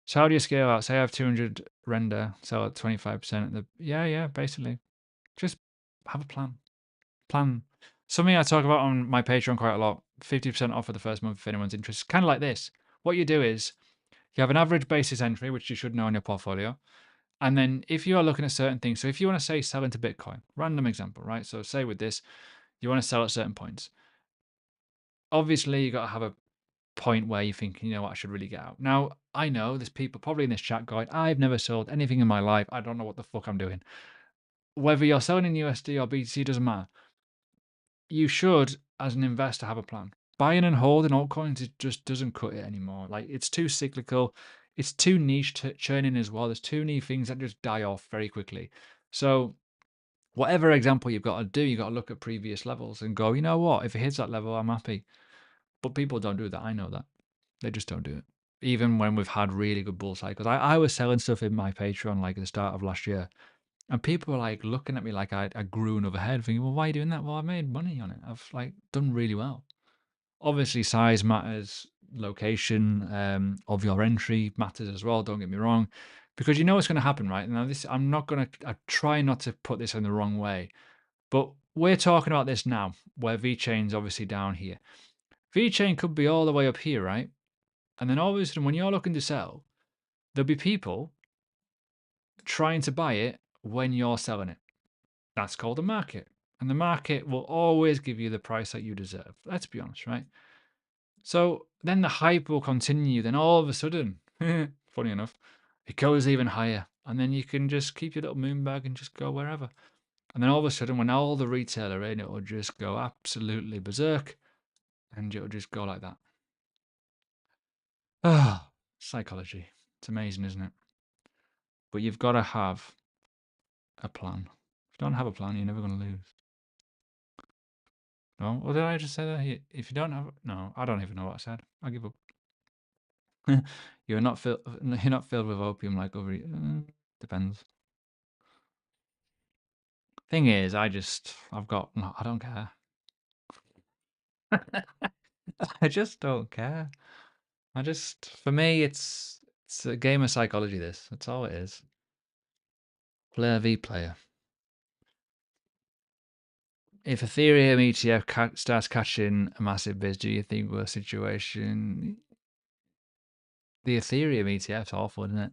So how do you scale out? Say I have 200 render, sell at 25%. Yeah, basically. Just have a plan. Something I talk about on my Patreon quite a lot. 50% off for the first month if anyone's interested. Kind of like this. What you do is you have an average basis entry, which you should know in your portfolio. And then if you are looking at certain things, so if you want to say sell into Bitcoin, random example, right? So say with this, you want to sell at certain points. Obviously, you got to have a point where you think, you know what, I should really get out. Now, I know there's people probably in this chat going, I've never sold anything in my life. I don't know what the fuck I'm doing. Whether you're selling in USD or BTC, doesn't matter. You should, as an investor, have a plan. Buying and holding altcoins, it just doesn't cut it anymore. Like, it's too cyclical. It's too niche churning as well. There's too many things that just die off very quickly. So whatever example you've got to do, you've got to look at previous levels and go, you know what, if it hits that level, I'm happy. But people don't do that. I know that. They just don't do it. Even when we've had really good bull cycles. I was selling stuff in my Patreon like at the start of last year. And people were like looking at me like I grew another head, thinking, well, why are you doing that? Well, I made money on it. I've like done really well. Obviously, size matters, location of your entry matters as well. Don't get me wrong, because you know what's going to happen, right? Now, I try not to put this in the wrong way, but we're talking about this now, where VeChain's obviously down here. VeChain could be all the way up here, right? And then all of a sudden, when you're looking to sell, there'll be people trying to buy it when you're selling it. That's called a market. And the market will always give you the price that you deserve. Let's be honest, right? So then the hype will continue. Then all of a sudden, funny enough, it goes even higher. And then you can just keep your little moon bag and just go wherever. And then all of a sudden, when all the retail are in, it will just go absolutely berserk. And it'll just go like that. Ah, psychology. It's amazing, isn't it? But you've got to have a plan. If you don't have a plan, you're never going to lose. No? Or did I just say that? If you don't have... No, I don't even know what I said. I give up. You're not filled with opium like over... depends. Thing is, I don't care. I just don't care. For me, it's a game of psychology, this. That's all it is. Player v player. If Ethereum ETF starts catching a massive biz, do you think we're a situation... The Ethereum ETF's awful, isn't it?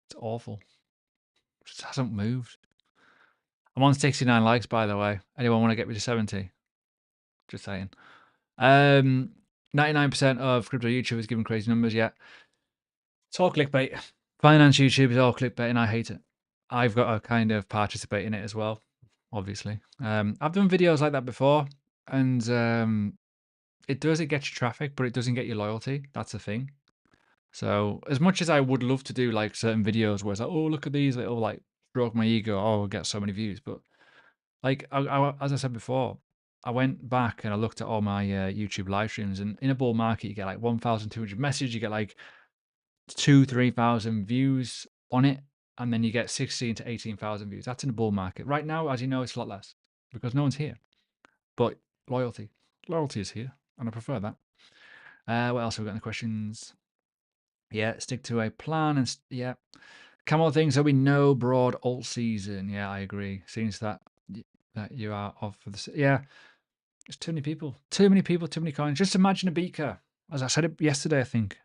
It's awful. It just hasn't moved. I'm on 69 likes, by the way. Anyone want to get me to 70? Just saying. 99% of crypto YouTubers giving crazy numbers, yeah. It's all clickbait. Finance YouTube is all clickbait and I hate it. I've got to kind of participate in it as well, obviously. I've done videos like that before and it get you traffic, but it doesn't get you loyalty. That's the thing. So as much as I would love to do like certain videos where it's like, oh, look at these little like stroke my ego. Oh, I'll get so many views. But like, as I said before, I went back and I looked at all my YouTube live streams, and in a bull market, you get like 1,200 messages, you get like 3,000 views on it, and then you get 16 to 18,000 views. That's in a bull market. Right now, as you know, it's a lot less because no one's here. But loyalty is here, and I prefer that. What else have we got in the questions? Yeah, stick to a plan and yeah. Camel thinks there'll be no broad alt season. Yeah, I agree. Seems that you are off for the yeah. There's too many people, too many coins. Just imagine a beaker. As I said it yesterday, I think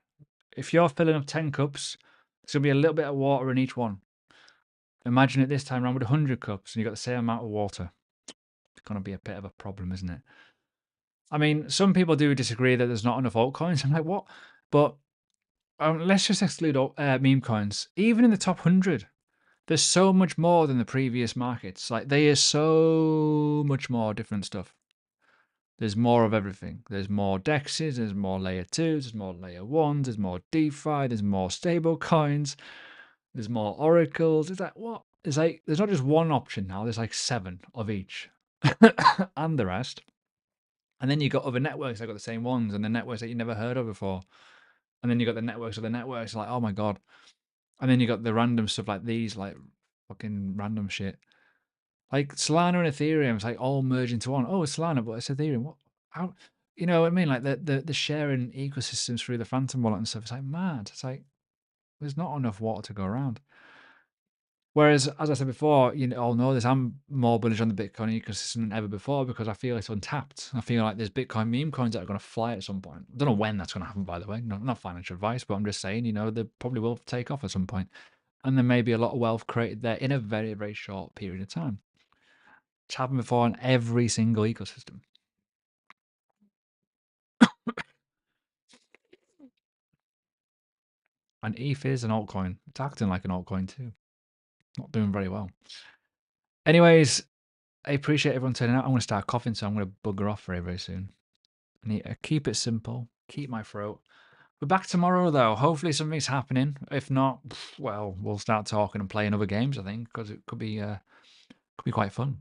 if you're filling up 10 cups, there's gonna be a little bit of water in each one. Imagine it this time around with 100 cups, and you got the same amount of water. It's gonna be a bit of a problem, isn't it? I mean, some people do disagree that there's not enough altcoins. I'm like, what? But let's just exclude meme coins. Even in the top 100, there's so much more than the previous markets. Like, there is so much more different stuff. There's more of everything. There's more DEXs, there's more layer 2s, there's more layer 1s, there's more DeFi, there's more stablecoins, there's more oracles. It's like, what? It's like, there's not just one option now, there's like 7 of each. And the rest. And then you got other networks that got the same ones, and the networks that you never heard of before. And then you got the networks of the networks, like, oh my god. And then you got the random stuff like these, like fucking random shit. Like Solana and Ethereum, it's like all merged into one. Oh, it's Solana, but it's Ethereum. What? How? You know what I mean? Like the sharing ecosystems through the Phantom wallet and stuff. It's like mad. It's like there's not enough water to go around. Whereas, as I said before, you all know this, I'm more bullish on the Bitcoin ecosystem than ever before because I feel it's untapped. I feel like there's Bitcoin meme coins that are going to fly at some point. I don't know when that's going to happen, by the way. Not financial advice, but I'm just saying, they probably will take off at some point. And there may be a lot of wealth created there in a very, very short period of time. It's happened before in every single ecosystem. And ETH is an altcoin. It's acting like an altcoin too. Not doing very well. Anyways, I appreciate everyone turning out. I'm going to start coughing, so I'm going to bugger off very, very soon. I need to keep it simple, keep my throat. We're back tomorrow, though. Hopefully something's happening. If not, well, we'll start talking and playing other games, I think, because it could be quite fun.